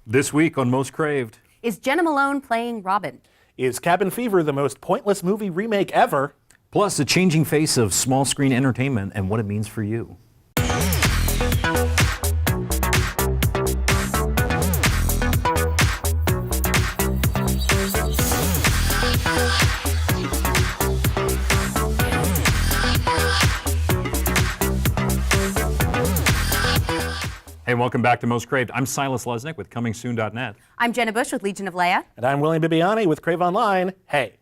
This week on Most Craved. Is Jenna Malone playing Robin? Is Cabin Fever the most pointless movie remake ever? Plus, the changing face of small screen entertainment and what it means for you. Hey, welcome back to Most Craved. I'm Silas Lesnick with ComingSoon.net. I'm Jenna Busch with Legion of Leia. And I'm William Bibbiani with CraveOnline. Hey.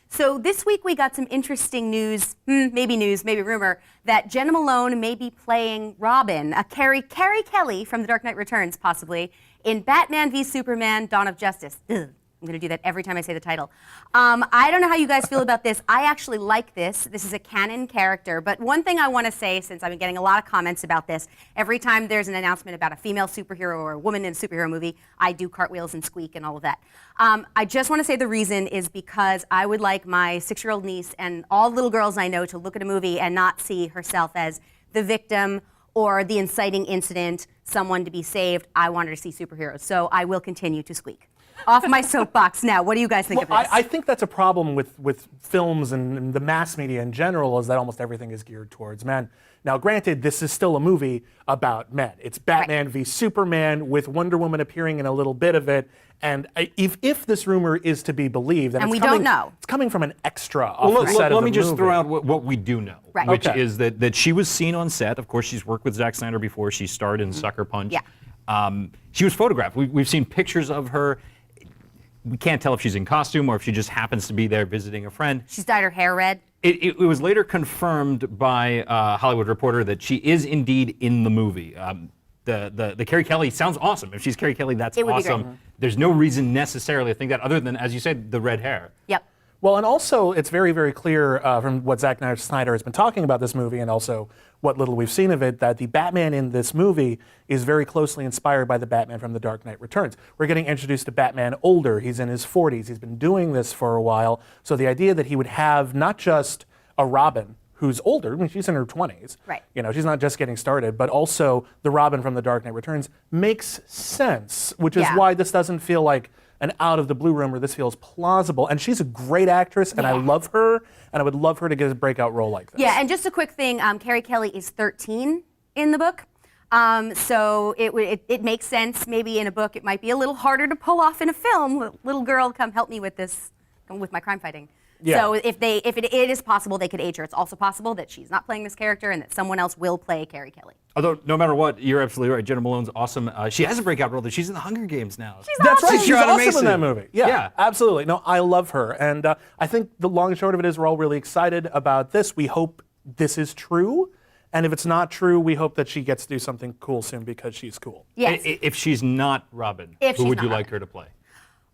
So this week we got some interesting news, maybe rumor, that Jenna Malone may be playing Robin, Carrie Kelly from The Dark Knight Returns, possibly, in Batman v Superman: Dawn of Justice. Ugh. I'm going to do that every time I say the title. I don't know how you guys feel about this. I actually like this. This is a canon character. But one thing I want to say, since I've been getting a lot of comments about this, every time there's an announcement about a female superhero or a woman in a superhero movie, I do cartwheels and squeak and all of that. I just want to say the reason is because I would like my 6-year-old niece and all the little girls I know to look at a movie and not see herself as the victim or the inciting incident, someone to be saved. I want her to see superheroes. So I will continue to squeak. Off my soapbox now. What do you guys think of this? I think that's a problem with films and the mass media in general, is that almost everything is geared towards men. Now, granted, this is still a movie about men. It's Batman v Superman with Wonder Woman appearing in a little bit of it. And if this rumor is to be believed, and don't know. It's coming from an extra off the set of the movie. Let me just throw out what we do know, right. which is that she was seen on set. Of course, she's worked with Zack Snyder before. She starred in Sucker Punch. Yeah. She was photographed. We've seen pictures of her. We can't tell if she's in costume or if she just happens to be there visiting a friend. She's dyed her hair red. It was later confirmed by a Hollywood Reporter that she is indeed in the movie. The Carrie Kelly sounds awesome. If she's Carrie Kelly, that's awesome. Would be great. There's no reason necessarily to think that, other than, as you said, the red hair. Yep. Well, and also it's very, very clear from what Zack Snyder has been talking about this movie, and also what little we've seen of it, that the Batman in this movie is very closely inspired by the Batman from The Dark Knight Returns. We're getting introduced to Batman older. He's in his 40s. He's been doing this for a while. So the idea that he would have not just a Robin who's older, I mean, she's in her 20s. Right. You know, she's not just getting started, but also the Robin from The Dark Knight Returns makes sense, which is why this doesn't feel like an out of the blue rumor. This feels plausible, and she's a great actress, and I love her, and I would love her to get a breakout role like this. Yeah, and just a quick thing, Carrie Kelly is 13 in the book, so it makes sense. Maybe in a book it might be a little harder to pull off in a film. Little girl, come help me with this, with my crime fighting. Yeah. So if it is possible, they could age her. It's also possible that she's not playing this character and that someone else will play Carrie Kelly. Although, no matter what, you're absolutely right. Jenna Malone's awesome. She has a breakout role. She's in the Hunger Games now. That's right. She's awesome Mason. in that movie. Yeah, absolutely. No, I love her. And I think the long and short of it is we're all really excited about this. We hope this is true. And if it's not true, we hope that she gets to do something cool soon because she's cool. Yes. If she's not Robin, who would you like her to play?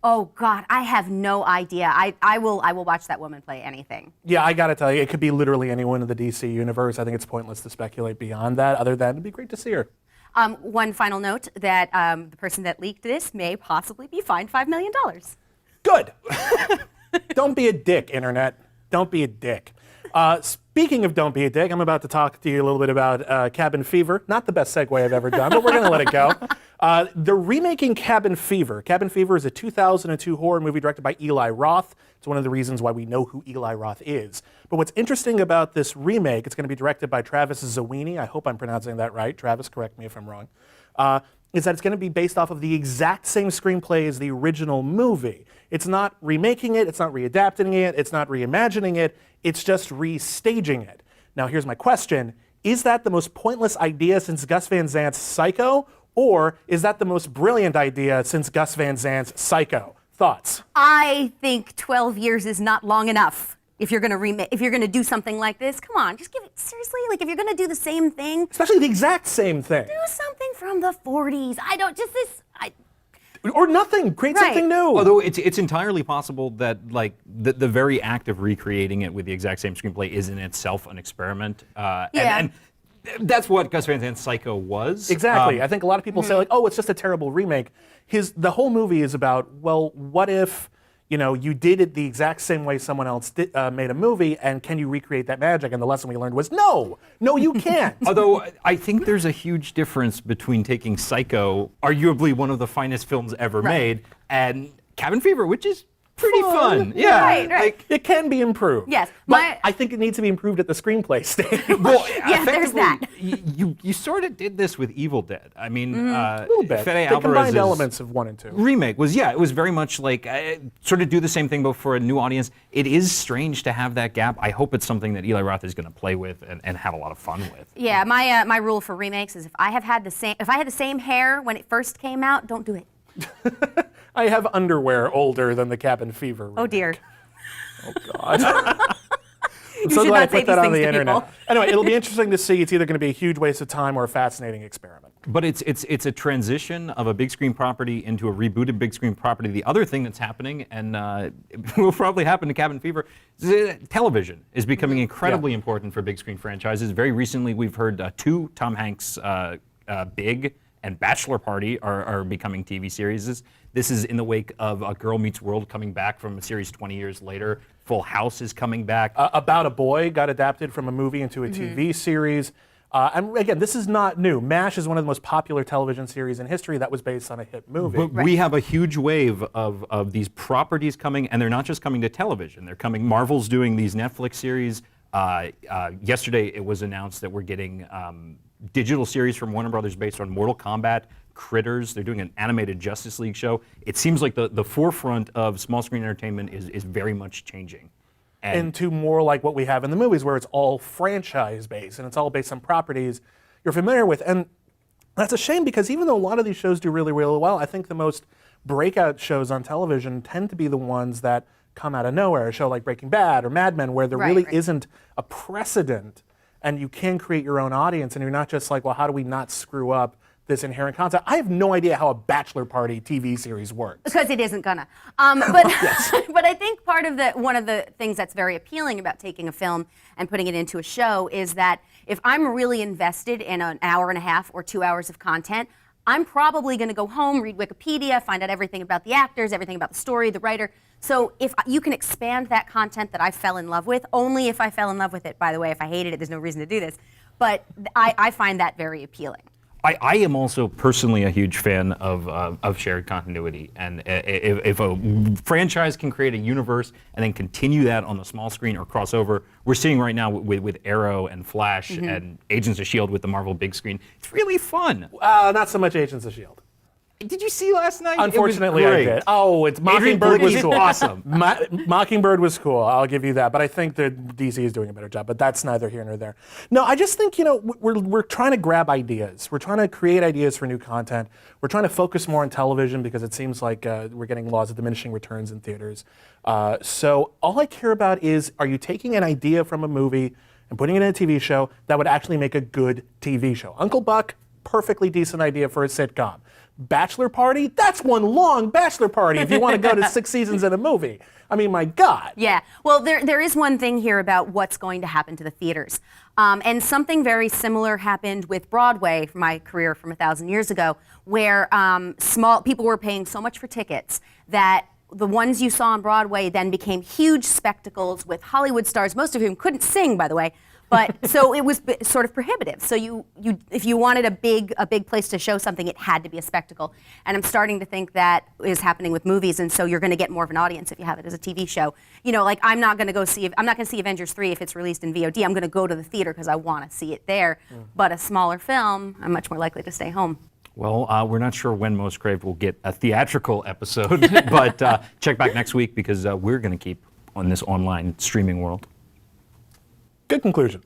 Oh God, I have no idea. I will watch that woman play anything. Yeah, I gotta tell you, it could be literally anyone in the DC universe. I think it's pointless to speculate beyond that. Other than it'd be great to see her. One final note that the person that leaked this may possibly be fined $5 million. Good. Don't be a dick, Internet. Don't be a dick. Speaking of don't be a dick, I'm about to talk to you a little bit about Cabin Fever. Not the best segue I've ever done, but we're going to let it go. They're remaking Cabin Fever. Cabin Fever is a 2002 horror movie directed by Eli Roth. It's one of the reasons why we know who Eli Roth is. But what's interesting about this remake, it's going to be directed by Travis Zawini. I hope I'm pronouncing that right. Travis, correct me if I'm wrong. Is that it's going to be based off of the exact same screenplay as the original movie. It's not remaking it, it's not readapting it, it's not reimagining it, it's just restaging it. Now here's my question. Is that the most pointless idea since Gus Van Sant's Psycho? Or is that the most brilliant idea since Gus Van Sant's Psycho? Thoughts? I think 12 years is not long enough. If you're gonna do something like this, come on, just give it, seriously, like if you're gonna do the same thing. Especially the exact same thing. Do something from the 40s. Or nothing, create something new. Although it's entirely possible that like the very act of recreating it with the exact same screenplay is in itself an experiment. And that's what Gus Van Sant's Psycho was. Exactly. I think a lot of people say like, oh, it's just a terrible remake. The whole movie is about, well, what if you did it the exact same way someone else made a movie, and can you recreate that magic? And the lesson we learned was no, you can't. Although I think there's a huge difference between taking Psycho, arguably one of the finest films ever made, and Cabin Fever, which is pretty fun. Yeah, Right. Like, it can be improved. Yes, but I think it needs to be improved at the screenplay stage. Well, Yeah, there's that. You sort of did this with Evil Dead. I mean, a little bit. Fede They combined Alvarez's elements of 1 and 2. remake was, it was very much like sort of do the same thing but for a new audience. It is strange to have that gap. I hope it's something that Eli Roth is going to play with and have a lot of fun with. Yeah, my rule for remakes is if I had the same hair when it first came out, don't do it. I have underwear older than the Cabin Fever remake. Oh dear. Oh God. I'm so should glad I not say put that these on the things to internet. people. Anyway, it'll be interesting to see. It's either going to be a huge waste of time or a fascinating experiment. But it's a transition of a big screen property into a rebooted big screen property. The other thing that's happening, and will probably happen to Cabin Fever, is television is becoming incredibly important for big screen franchises. Very recently, we've heard 2 Tom Hanks Big and Bachelor Party are becoming TV series. This is in the wake of A Girl Meets World coming back from a series 20 years later. Full House is coming back. About a Boy got adapted from a movie into a TV series. And again, this is not new. MASH is one of the most popular television series in history that was based on a hit movie. But we have a huge wave of these properties coming, and they're not just coming to television. They're coming. Marvel's doing these Netflix series. Yesterday, it was announced that we're getting digital series from Warner Brothers based on Mortal Kombat, Critters. They're doing an animated Justice League show. It seems like the forefront of small screen entertainment is very much changing. Into more like what we have in the movies, where it's all franchise based and it's all based on properties you're familiar with. And that's a shame, because even though a lot of these shows do really, really well, I think the most breakout shows on television tend to be the ones that come out of nowhere. A show like Breaking Bad or Mad Men, where there really isn't a precedent and you can create your own audience, and you're not just like, well, how do we not screw up this inherent concept? I have no idea how a Bachelor Party TV series works. Because it isn't gonna. But but I think one of the things that's very appealing about taking a film and putting it into a show is that if I'm really invested in an hour and a half or 2 hours of content, I'm probably going to go home, read Wikipedia, find out everything about the actors, everything about the story, the writer. So if you can expand that content that I fell in love with, only if I fell in love with it, by the way. If I hated it, there's no reason to do this. But I find that very appealing. I am also personally a huge fan of shared continuity, and if a franchise can create a universe and then continue that on the small screen or crossover, we're seeing right now with Arrow and Flash and Agents of S.H.I.E.L.D. with the Marvel big screen. It's really fun. Not so much Agents of S.H.I.E.L.D. Did you see last night? Unfortunately, It was I great. did. Oh, it's Mockingbird was cool. Awesome. Mockingbird was cool. I'll give you that. But I think that DC is doing a better job. But that's neither here nor there. No, I just think we're trying to grab ideas. We're trying to create ideas for new content. We're trying to focus more on television, because it seems like we're getting laws of diminishing returns in theaters. So all I care about is, are you taking an idea from a movie and putting it in a TV show that would actually make a good TV show? Uncle Buck, perfectly decent idea for a sitcom. Bachelor Party? That's one long bachelor party if you want to go to 6 seasons in a movie. I mean, my God. Yeah. Well, there is one thing here about what's going to happen to the theaters. And something very similar happened with Broadway, from my career from 1,000 years ago, where small people were paying so much for tickets that the ones you saw on Broadway then became huge spectacles with Hollywood stars, most of whom couldn't sing, by the way. But so it was sort of prohibitive. So if you wanted a big place to show something, it had to be a spectacle. And I'm starting to think that is happening with movies, and so you're going to get more of an audience if you have it as a TV show. Like I'm not going to see Avengers 3 if it's released in VOD. I'm going to go to the theater because I want to see it there. But a smaller film, I'm much more likely to stay home. Well, we're not sure when Most Craved will get a theatrical episode, but check back next week, because we're going to keep on this online streaming world. Good conclusion.